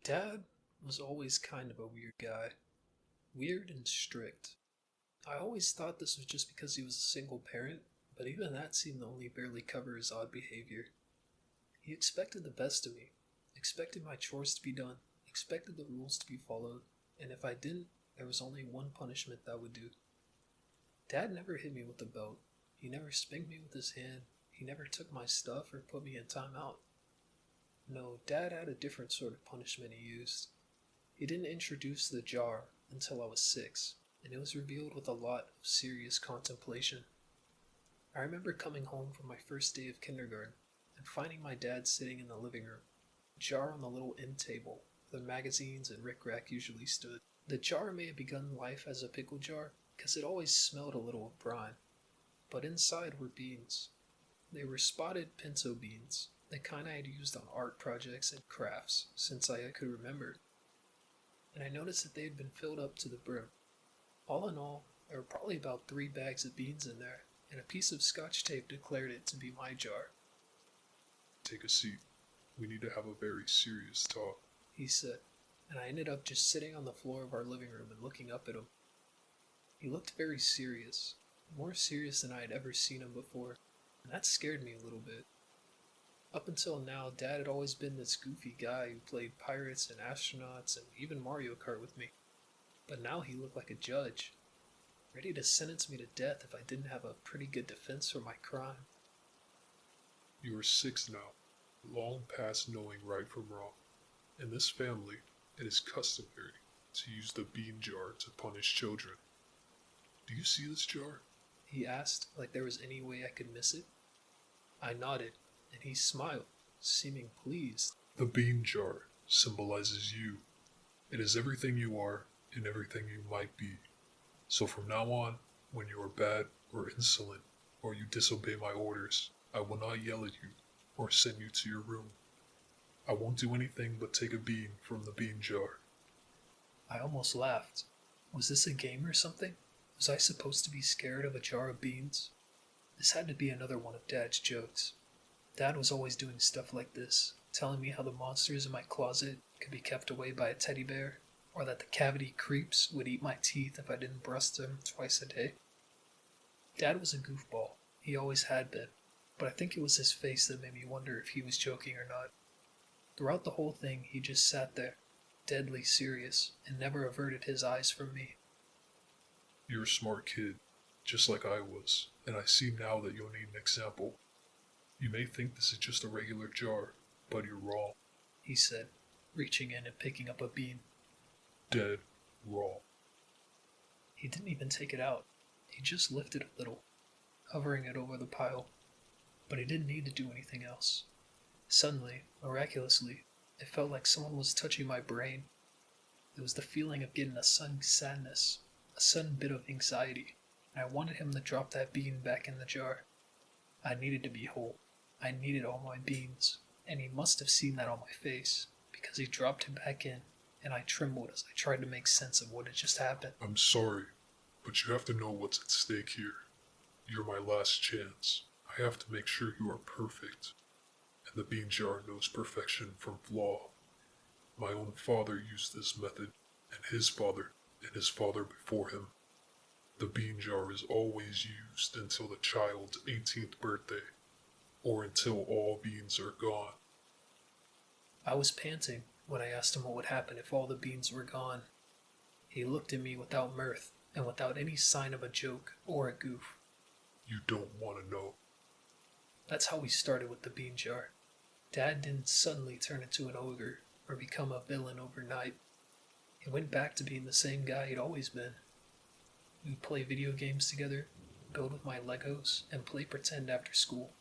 Dad was always kind of a weird guy. Weird and strict. I always thought this was just because he was a single parent, but even that seemed to only barely cover his odd behavior. He expected the best of me, expected my chores to be done, expected the rules to be followed, and if I didn't, there was only one punishment that would do. Dad never hit me with a belt. He never spanked me with his hand. He never took my stuff or put me in timeout. No, Dad had a different sort of punishment he used. He didn't introduce the jar until I was 6, and it was revealed with a lot of serious contemplation. I remember coming home from my first day of kindergarten and finding my dad sitting in the living room, a jar on the little end table where the magazines and rickrack usually stood. The jar may have begun life as a pickle jar because it always smelled a little of brine, but inside were beans. They were spotted pinto beans, the kind I had used on art projects and crafts since I could remember, and I noticed that they had been filled up to the brim. All in all, there were probably about 3 bags of beans in there, and a piece of scotch tape declared it to be my jar. "Take a seat. We need to have a very serious talk," he said, and I ended up just sitting on the floor of our living room and looking up at him. He looked very serious, more serious than I had ever seen him before, and that scared me a little bit. Up until now, Dad had always been this goofy guy who played pirates and astronauts and even Mario Kart with me. But now he looked like a judge, ready to sentence me to death if I didn't have a pretty good defense for my crime. "You are 6 now, long past knowing right from wrong. In this family, it is customary to use the bean jar to punish children. Do you see this jar?" He asked, like there was any way I could miss it. I nodded, and he smiled, seeming pleased. "The bean jar symbolizes you. It is everything you are and everything you might be. So from now on, when you are bad or insolent, or you disobey my orders, I will not yell at you or send you to your room. I won't do anything but take a bean from the bean jar." I almost laughed. Was this a game or something? Was I supposed to be scared of a jar of beans? This had to be another one of Dad's jokes. Dad was always doing stuff like this, telling me how the monsters in my closet could be kept away by a teddy bear, or that the cavity creeps would eat my teeth if I didn't brush them twice a day. Dad was a goofball. He always had been, but I think it was his face that made me wonder if he was joking or not. Throughout the whole thing, he just sat there, deadly serious, and never averted his eyes from me. "You're a smart kid, just like I was, and I see now that you'll need an example. You may think this is just a regular jar, but you're wrong. He said, reaching in and picking up a bean. Dead wrong." He didn't even take it out. He just lifted a little, hovering it over the pile. But he didn't need to do anything else. Suddenly, miraculously, it felt like someone was touching my brain. It was the feeling of getting a sudden sadness, a sudden bit of anxiety, and I wanted him to drop that bean back in the jar. I needed to be whole. I needed all my beans, and he must have seen that on my face, because he dropped it back in, and I trembled as I tried to make sense of what had just happened. "I'm sorry, but you have to know what's at stake here. You're my last chance. I have to make sure you are perfect. And the bean jar knows perfection from flaw. My own father used this method, and his father before him. The bean jar is always used until the child's 18th birthday, or until all beans are gone." I was panting when I asked him what would happen if all the beans were gone. He looked at me without mirth and without any sign of a joke or a goof. "You don't want to know." That's how we started with the bean jar. Dad didn't suddenly turn into an ogre or become a villain overnight. He went back to being the same guy he'd always been. We'd play video games together, build with my Legos, and play pretend after school.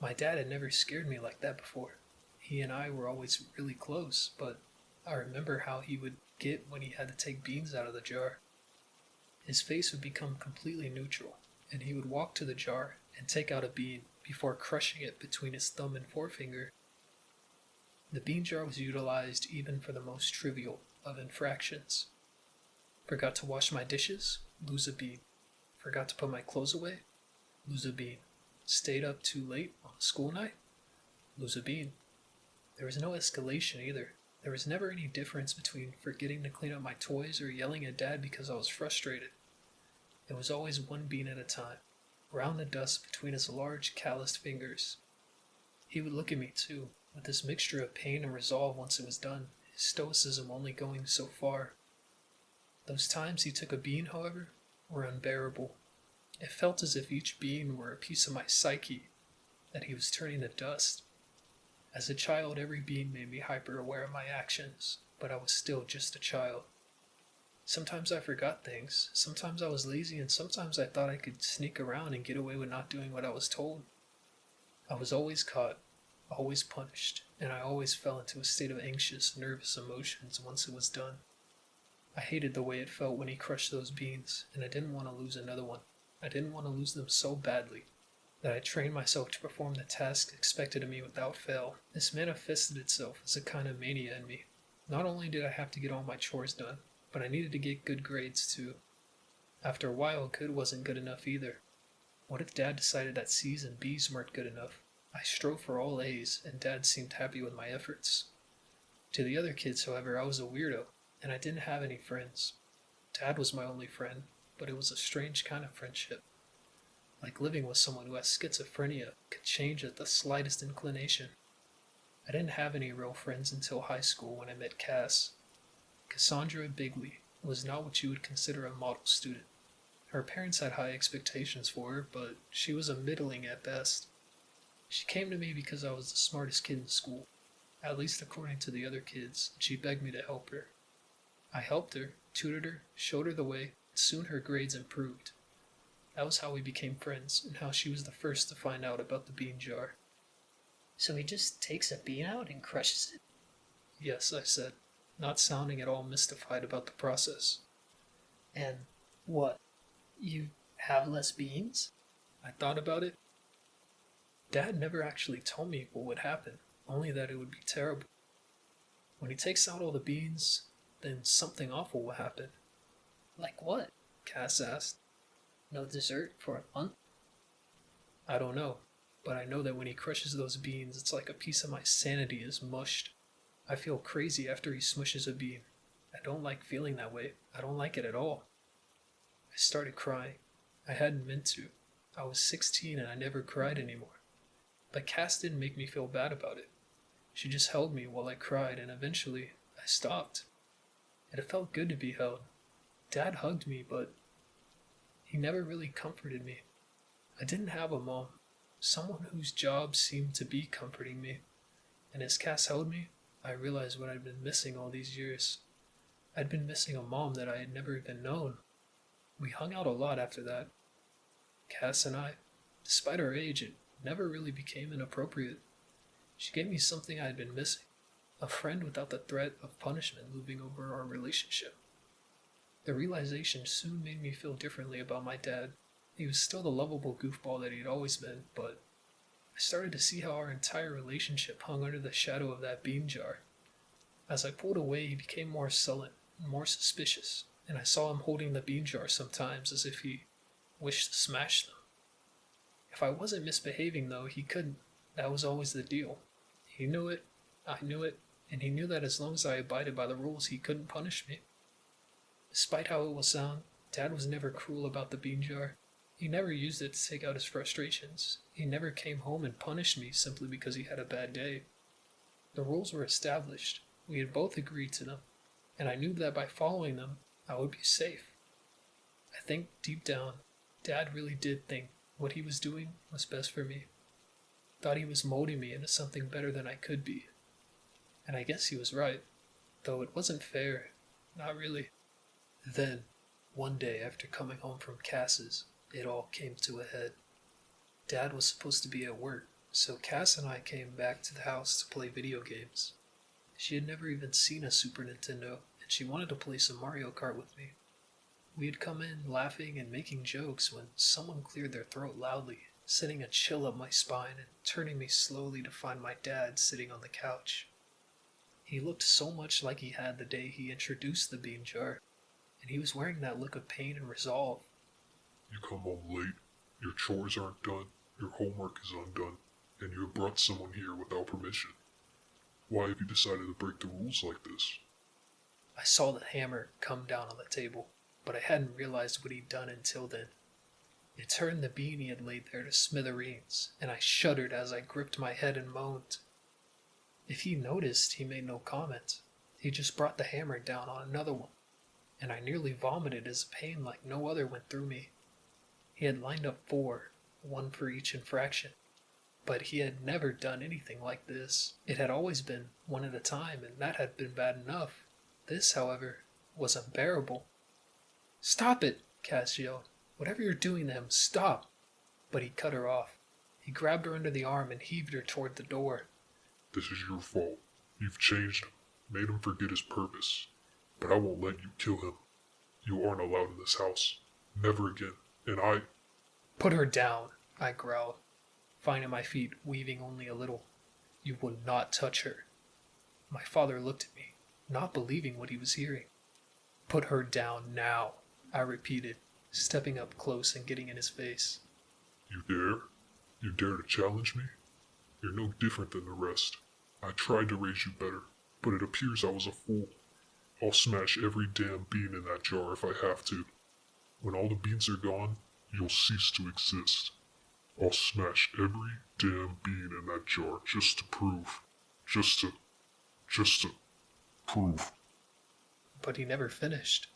My dad had never scared me like that before. He and I were always really close, but I remember how he would get when he had to take beans out of the jar. His face would become completely neutral, and he would walk to the jar and take out a bean before crushing it between his thumb and forefinger. The bean jar was utilized even for the most trivial of infractions. Forgot to wash my dishes? Lose a bean. Forgot to put my clothes away? Lose a bean. Stayed up too late on a school night? Lose a bean. There was no escalation either. There was never any difference between forgetting to clean up my toys or yelling at Dad because I was frustrated. It was always one bean at a time, round the dust between his large, calloused fingers. He would look at me too, with this mixture of pain and resolve once it was done, his stoicism only going so far. Those times he took a bean, however, were unbearable. It felt as if each bean were a piece of my psyche that he was turning to dust. As a child, every bean made me hyper aware of my actions, but I was still just a child. Sometimes I forgot things, sometimes I was lazy, and sometimes I thought I could sneak around and get away with not doing what I was told. I was always caught, always punished, and I always fell into a state of anxious, nervous emotions once it was done. I hated the way it felt when he crushed those beans, and I didn't want to lose another one. I didn't want to lose them so badly that I trained myself to perform the task expected of me without fail. This manifested itself as a kind of mania in me. Not only did I have to get all my chores done, but I needed to get good grades too. After a while, good wasn't good enough either. What if Dad decided that C's and B's weren't good enough? I strove for all A's, and Dad seemed happy with my efforts. To the other kids, however, I was a weirdo, and I didn't have any friends. Dad was my only friend, but it was a strange kind of friendship. Like living with someone who has schizophrenia could change at the slightest inclination. I didn't have any real friends until high school when I met Cass. Cassandra Bigley was not what you would consider a model student. Her parents had high expectations for her, but she was a middling at best. She came to me because I was the smartest kid in school, at least according to the other kids, and she begged me to help her. I helped her, tutored her, showed her the way, and soon her grades improved. That was how we became friends, and how she was the first to find out about the bean jar. So he just takes a bean out and crushes it? Yes, I said, not sounding at all mystified about the process. And what? You have less beans? I thought about it. Dad never actually told me what would happen, only that it would be terrible. When he takes out all the beans, then something awful will happen. Like what? Cass asked. No dessert for a month? I don't know, but I know that when he crushes those beans, it's like a piece of my sanity is mushed. I feel crazy after he smushes a bean. I don't like feeling that way. I don't like it at all. I started crying. I hadn't meant to. I was 16 and I never cried anymore. But Cass didn't make me feel bad about it. She just held me while I cried, and eventually I stopped. It felt good to be held. Dad hugged me, but he never really comforted me. I didn't have a mom, someone whose job seemed to be comforting me. And as Cass held me, I realized what I'd been missing all these years. I'd been missing a mom that I had never even known. We hung out a lot after that. Cass and I, despite our age, it never really became inappropriate. She gave me something I had been missing, a friend without the threat of punishment looming over our relationship. The realization soon made me feel differently about my dad. He was still the lovable goofball that he'd always been, but I started to see how our entire relationship hung under the shadow of that bean jar. As I pulled away, he became more sullen, more suspicious, and I saw him holding the bean jar sometimes as if he wished to smash them. If I wasn't misbehaving, though, he couldn't. That was always the deal. He knew it, I knew it, and he knew that as long as I abided by the rules, he couldn't punish me. Despite how it will sound, Dad was never cruel about the bean jar. He never used it to take out his frustrations. He never came home and punished me simply because he had a bad day. The rules were established. We had both agreed to them, and I knew that by following them, I would be safe. I think deep down, Dad really did think what he was doing was best for me. Thought he was molding me into something better than I could be. And I guess he was right, though it wasn't fair, not really. Then, one day after coming home from Cass's, it all came to a head. Dad was supposed to be at work, so Cass and I came back to the house to play video games. She had never even seen a Super Nintendo, and she wanted to play some Mario Kart with me. We had come in laughing and making jokes when someone cleared their throat loudly, sending a chill up my spine and turning me slowly to find my dad sitting on the couch. He looked so much like he had the day he introduced the bean jar, and he was wearing that look of pain and resolve. You come home late, your chores aren't done, your homework is undone, and you have brought someone here without permission. Why have you decided to break the rules like this? I saw the hammer come down on the table, but I hadn't realized what he'd done until then. It turned the bean he had laid there to smithereens, and I shuddered as I gripped my head and moaned. If he noticed, he made no comment. He just brought the hammer down on another one, and I nearly vomited as a pain like no other went through me. He had lined up 4, one for each infraction, but he had never done anything like this. It had always been one at a time, and that had been bad enough. This, however, was unbearable. "Stop it!" Cass yelled. "Whatever you're doing to him, stop!" But he cut her off. He grabbed her under the arm and heaved her toward the door. This is your fault. You've changed him, made him forget his purpose. But I won't let you kill him. You aren't allowed in this house. Never again. And I... "Put her down," I growled, finding my feet weaving only a little. "You will not touch her." My father looked at me, not believing what he was hearing. "Put her down now," I repeated, stepping up close and getting in his face. You dare? You dare to challenge me? You're no different than the rest. I tried to raise you better, but it appears I was a fool. I'll smash every damn bean in that jar if I have to. When all the beans are gone, you'll cease to exist. I'll smash every damn bean in that jar just to prove. Just to prove. But he never finished.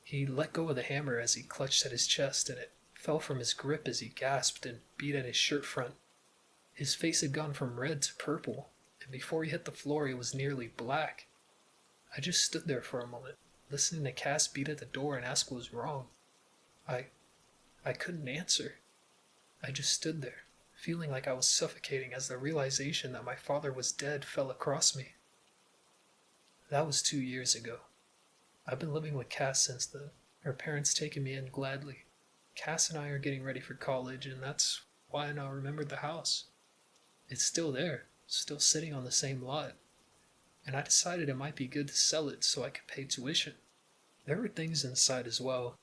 He let go of the hammer as he clutched at his chest, and it fell from his grip as he gasped and beat at his shirt front. His face had gone from red to purple, and before he hit the floor, he was nearly black. I just stood there for a moment, listening to Cass beat at the door and ask what was wrong. I couldn't answer. I just stood there, feeling like I was suffocating as the realization that my father was dead fell across me. That was 2 years ago. I've been living with Cass since then, her parents taking me in gladly. Cass and I are getting ready for college, and that's why I now remembered the house. It's still there, still sitting on the same lot, and I decided it might be good to sell it so I could pay tuition. There were things inside as well.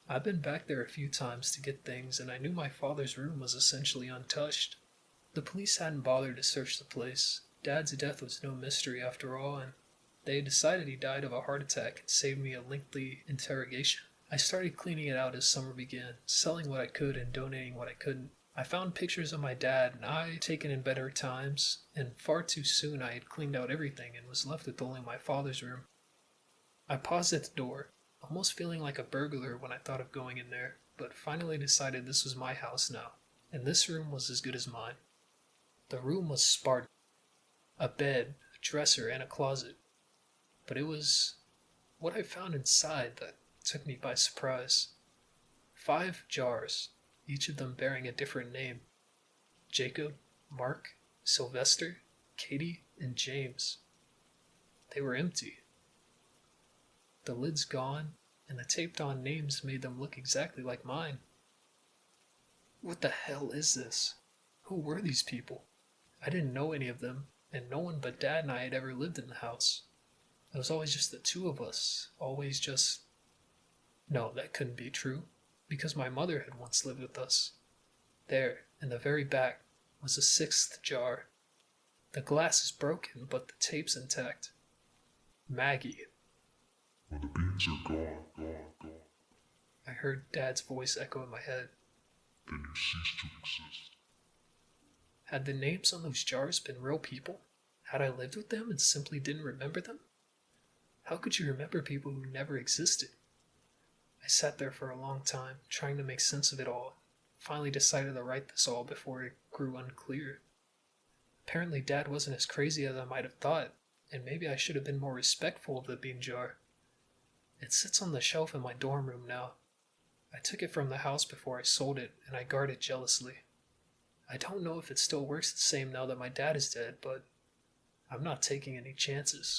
I've been back there a few times to get things, and I knew my father's room was essentially untouched. The police hadn't bothered to search the place. Dad's death was no mystery after all, and they decided he died of a heart attack and saved me a lengthy interrogation. I started cleaning it out as summer began, selling what I could and donating what I couldn't. I found pictures of my dad and I taken in better times, and far too soon I had cleaned out everything and was left with only my father's room. I paused at the door, almost feeling like a burglar when I thought of going in there, but finally decided this was my house now, and this room was as good as mine. The room was Spartan. A bed, a dresser, and a closet. But it was what I found inside that took me by surprise. 5 jars, each of them bearing a different name. Jacob, Mark, Sylvester, Katie, and James. They were empty. The lid's gone, and the taped-on names made them look exactly like mine. What the hell is this? Who were these people? I didn't know any of them, and no one but Dad and I had ever lived in the house. It was always just the 2 of us, always just... No, that couldn't be true, because my mother had once lived with us. There, in the very back, was a 6th jar. The glass is broken, but the tape's intact. Maggie. When the beans are gone, I heard Dad's voice echo in my head. then you cease to exist. Had the names on those jars been real people? Had I lived with them and simply didn't remember them? How could you remember people who never existed? I sat there for a long time, trying to make sense of it all. Finally decided to write this all before it grew unclear. Apparently Dad wasn't as crazy as I might have thought, and maybe I should have been more respectful of the bean jar. It sits on the shelf in my dorm room now. I took it from the house before I sold it, and I guard it jealously. I don't know if it still works the same now that my dad is dead, but I'm not taking any chances.